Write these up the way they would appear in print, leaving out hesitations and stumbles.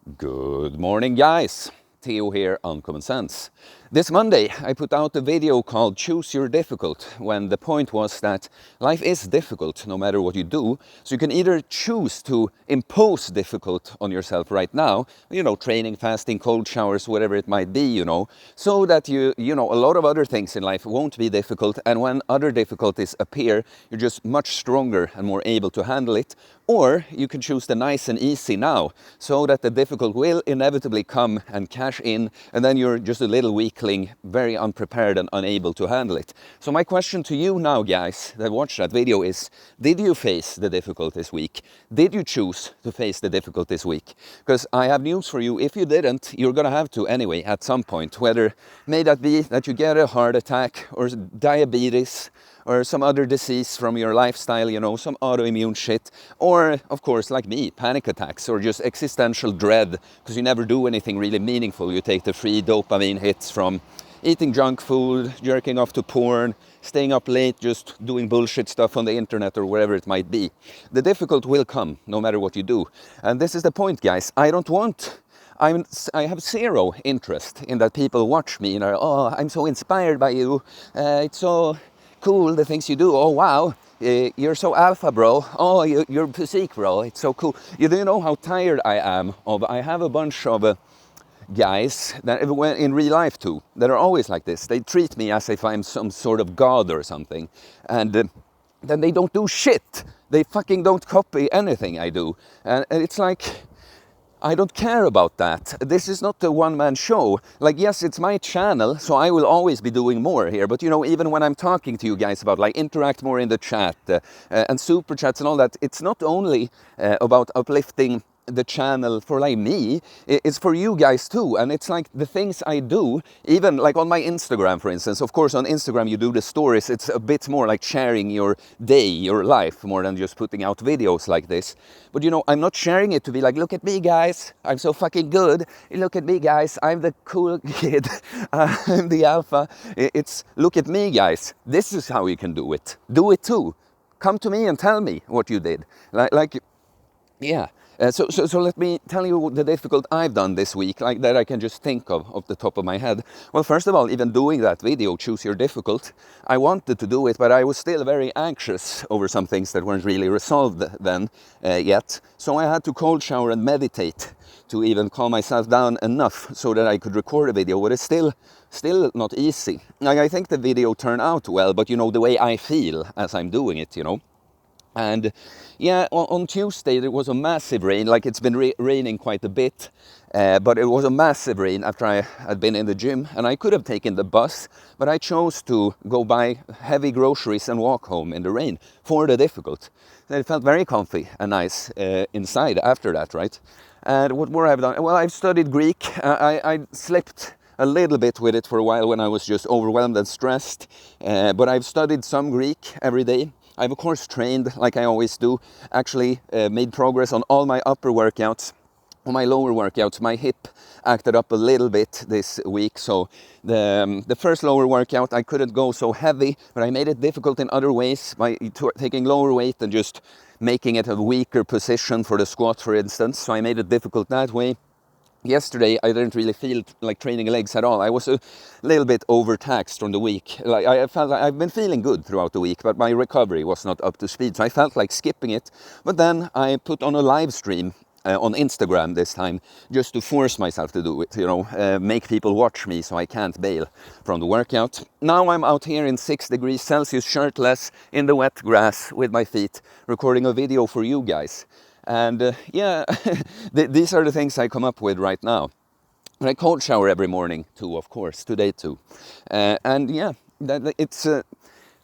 Good morning, guys. Theo here on Common Sense. This Monday, I put out a video called Choose Your Difficult, when the point was that life is difficult no matter what you do. So you can either choose to impose difficult on yourself right now, training, fasting, cold showers, whatever it might be, so that a lot of other things in life won't be difficult. And when other difficulties appear, you're just much stronger and more able to handle it. Or you can choose the nice and easy now, so that the difficult will inevitably come and cash in, and then you're just a little weakling, very unprepared and unable to handle it. So my question to you now, guys, that watched that video is, did you face the difficult this week? Did you choose to face the difficult this week? Because I have news for you, if you didn't, you're gonna have to anyway at some point, whether may that be that you get a heart attack or diabetes, or some other disease from your lifestyle, some autoimmune shit, or, of course, like me, panic attacks, or just existential dread, because you never do anything really meaningful. You take the free dopamine hits from eating junk food, jerking off to porn, staying up late, just doing bullshit stuff on the internet, or wherever it might be. The difficult will come, no matter what you do. And this is the point, guys. I have zero interest in that people watch me and are, oh, I'm so inspired by you, it's so cool, the things you do. Oh wow, you're so alpha, bro. Oh, you're physique, bro. It's so cool. You do know how tired I am of. I have a bunch of guys that in real life too that are always like this. They treat me as if I'm some sort of god or something, and then they don't do shit. They fucking don't copy anything I do, and it's like, I don't care about that. This is not a one-man show. Like, yes, it's my channel, so I will always be doing more here. But, even when I'm talking to you guys about, like, interact more in the chat and super chats and all that, it's not only about uplifting the channel for like me, it's for you guys too. And it's like the things I do, even like on my Instagram, for instance. Of course, on Instagram you do the stories. It's a bit more like sharing your day, your life, more than just putting out videos like this. But I'm not sharing it to be like, look at me, guys, I'm so fucking good. Look at me, guys, I'm the cool kid. I'm the alpha. It's look at me, guys. This is how you can do it. Do it too. Come to me and tell me what you did. Yeah. So let me tell you the difficult I've done this week, like that I can just think of off the top of my head. Well, first of all, even doing that video, Choose Your Difficult, I wanted to do it, but I was still very anxious over some things that weren't really resolved then yet. So I had to cold shower and meditate to even calm myself down enough so that I could record a video, but it's still not easy. Like, I think the video turned out well, but the way I feel as I'm doing it, And yeah, on Tuesday there was a massive rain, like it's been raining quite a bit, but it was a massive rain after I had been in the gym, and I could have taken the bus, but I chose to go buy heavy groceries and walk home in the rain for the difficult. It felt very comfy and nice inside after that, right? And what more have I done? Well, I've studied Greek. I slept a little bit with it for a while when I was just overwhelmed and stressed, but I've studied some Greek every day. I've of course trained like I always do, actually made progress on all my upper workouts. On my lower workouts, my hip acted up a little bit this week, so the first lower workout I couldn't go so heavy, but I made it difficult in other ways by taking lower weight and just making it a weaker position for the squat, for instance. So I made it difficult that way. Yesterday, I didn't really feel like training legs at all. I was a little bit overtaxed from the week. Like, I felt like I've been feeling good throughout the week, but my recovery was not up to speed. So I felt like skipping it. But then I put on a live stream on Instagram this time, just to force myself to do it, make people watch me so I can't bail from the workout. Now I'm out here in 6 degrees Celsius, shirtless, in the wet grass with my feet, recording a video for you guys. And yeah, these are the things I come up with right now. And I cold shower every morning too, of course, today too. And yeah, it's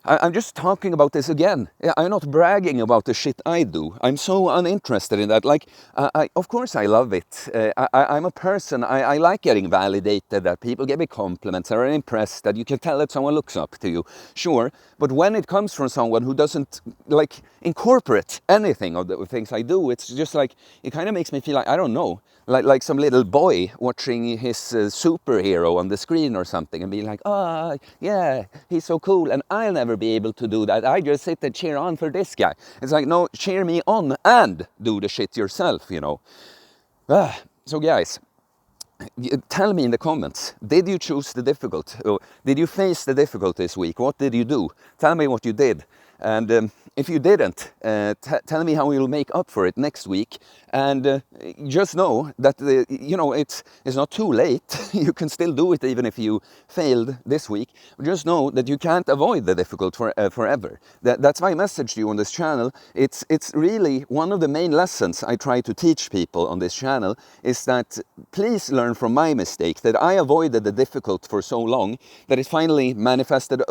I'm just talking about this again. I'm not bragging about the shit I do. I'm so uninterested in that. Like, of course I love it. I'm a person, I like getting validated, that people give me compliments, are impressed, that you can tell that someone looks up to you. Sure, but when it comes from someone who doesn't, like, incorporate anything of the things I do, it's just like, it kind of makes me feel like, I don't know, like some little boy watching his superhero on the screen or something and being like, oh, yeah, he's so cool, and I'll never be able to do that. I just sit and cheer on for this guy. It's like, no, cheer me on and do the shit yourself, So guys, tell me in the comments, did you choose the difficult? Or did you face the difficult this week? What did you do? Tell me what you did. And if you didn't, tell me how you'll make up for it next week. And just know that it's not too late. You can still do it even if you failed this week. Just know that you can't avoid the difficult forever. That's my message to you on this channel. It's really one of the main lessons I try to teach people on this channel is that please learn from my mistake, that I avoided the difficult for so long that it finally manifested,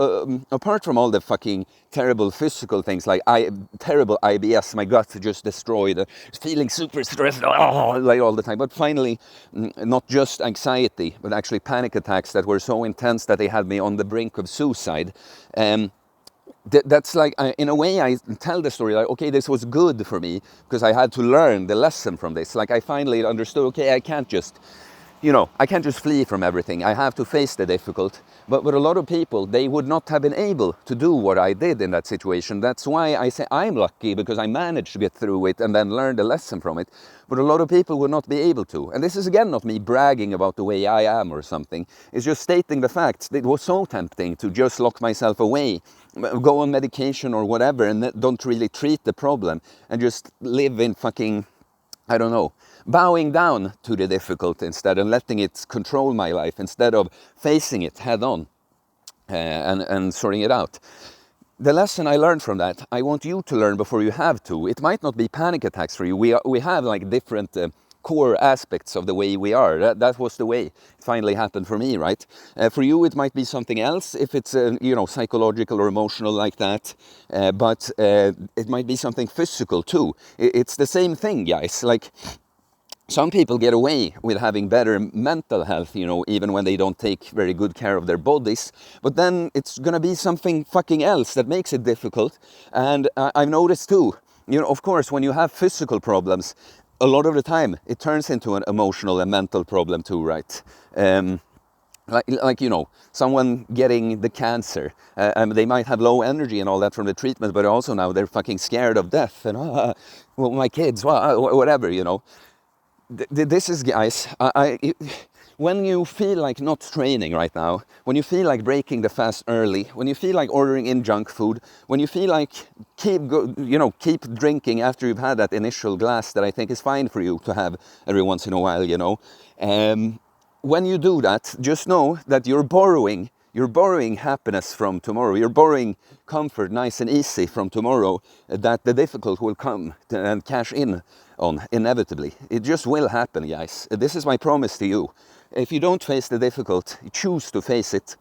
apart from all the fucking terrible physical things like terrible IBS, my gut just destroyed, feeling super stressed like all the time, but finally not just anxiety but actually panic attacks that were so intense that they had me on the brink of suicide. That's like, in a way I tell the story like, okay, this was good for me because I had to learn the lesson from this. Like I finally understood, okay, I can't just flee from everything. I have to face the difficult. But a lot of people, they would not have been able to do what I did in that situation. That's why I say I'm lucky, because I managed to get through it and then learn the lesson from it. But a lot of people would not be able to. And this is again not me bragging about the way I am or something. It's just stating the facts. It was so tempting to just lock myself away, go on medication or whatever, and don't really treat the problem and just live in fucking, I don't know, bowing down to the difficult instead and letting it control my life instead of facing it head on and sorting it out. The lesson I learned from that, I want you to learn before you have to. It might not be panic attacks for you. We have like different core aspects of the way we are. That was the way it finally happened for me, right? For you, it might be something else if it's psychological or emotional like that. But it might be something physical too. It's the same thing, guys. Like, some people get away with having better mental health, even when they don't take very good care of their bodies. But then it's gonna be something fucking else that makes it difficult. And I've noticed too, of course, when you have physical problems, a lot of the time it turns into an emotional and mental problem too, right? Like someone getting the cancer, they might have low energy and all that from the treatment, but also now they're fucking scared of death and well, my kids, whatever, This is, guys, when you feel like not training right now, when you feel like breaking the fast early, when you feel like ordering in junk food, when you feel like keep drinking after you've had that initial glass that I think is fine for you to have every once in a while, when you do that, just know that you're borrowing happiness from tomorrow. You're borrowing comfort, nice and easy, from tomorrow, that the difficult will come and cash in on inevitably. It just will happen, guys. This is my promise to you. If you don't face the difficult, you choose to face it,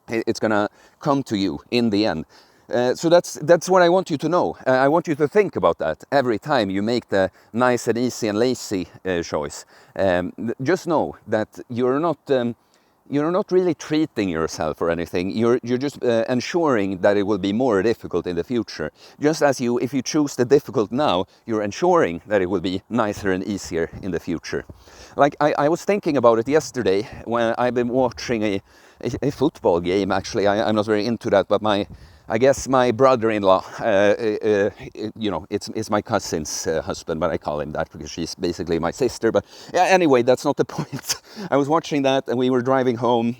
it's gonna come to you in the end. So that's what I want you to know. I want you to think about that every time you make the nice and easy and lazy choice. Just know that you're not really treating yourself or anything. You're just ensuring that it will be more difficult in the future. Just as if you choose the difficult now, you're ensuring that it will be nicer and easier in the future. Like I was thinking about it yesterday when I've been watching a football game. Actually, I'm not very into that, but I guess my brother-in-law, it's my cousin's husband, but I call him that because she's basically my sister. But yeah, anyway, that's not the point. I was watching that and we were driving home.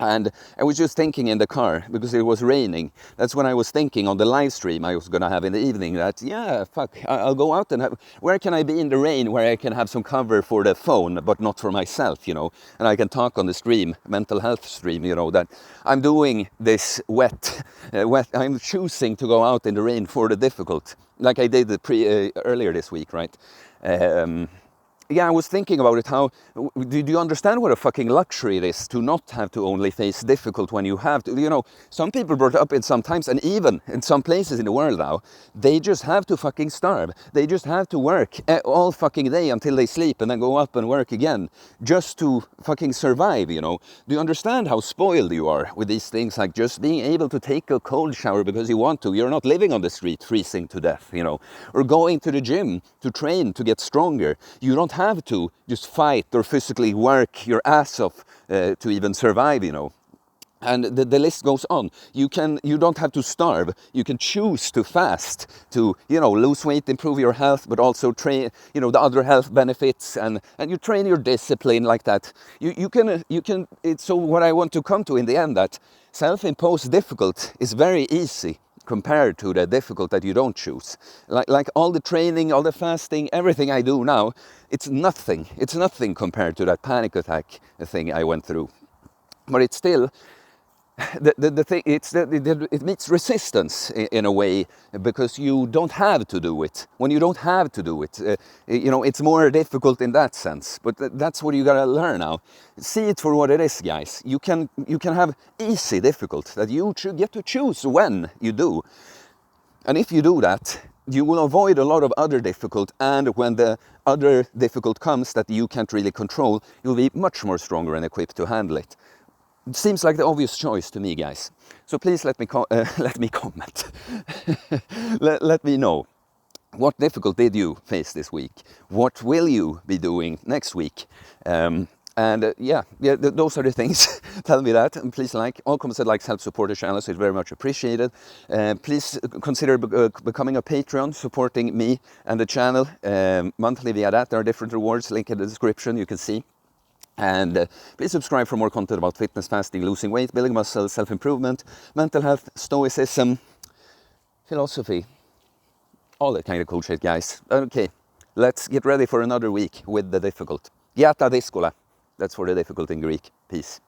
And I was just thinking in the car, because it was raining. That's when I was thinking on the live stream I was going to have in the evening that, yeah, fuck, I'll go out and where can I be in the rain where I can have some cover for the phone, but not for myself, and I can talk on the stream, mental health stream, that I'm doing this wet, I'm choosing to go out in the rain for the difficult, like I did earlier this week, right? Yeah, I was thinking about it, do you understand what a fucking luxury it is to not have to only face difficult when you have to, some people brought up in some times, and even in some places in the world now, they just have to fucking starve. They just have to work all fucking day until they sleep and then go up and work again just to fucking survive, Do you understand how spoiled you are with these things, like just being able to take a cold shower because you want to? You're not living on the street freezing to death, or going to the gym to train to get stronger. You don't have to just fight or physically work your ass off to even survive, And the list goes on. You don't have to starve. You can choose to fast, to lose weight, improve your health, but also train the other health benefits, and you train your discipline like that. You can it's so what I want to come to in the end, that self-imposed difficult is very easy compared to the difficult that you don't choose. Like all the training, all the fasting, everything I do now, it's nothing. It's nothing compared to that panic attack thing I went through. But it's still, the thing, it meets resistance in a way, because you don't have to do it. When you don't have to do it, it's more difficult in that sense. But that's what you gotta learn now. See it for what it is, guys. You can have easy difficult, that you get to choose when you do. And if you do that, you will avoid a lot of other difficult, and when the other difficult comes that you can't really control, you'll be much more stronger and equipped to handle it. It seems like the obvious choice to me, guys. So please let me comment. let me know. What difficult did you face this week? What will you be doing next week? Those are the things. Tell me that, and please all comments and likes help support the channel, so it's very much appreciated. Please consider becoming a Patreon, supporting me and the channel monthly via that. There are different rewards, link in the description, you can see. And please subscribe for more content about fitness, fasting, losing weight, building muscle, self-improvement, mental health, stoicism, philosophy, all that kind of cool shit, guys. Okay, let's get ready for another week with the difficult. Giata Discola. That's for the difficult in Greek. Peace.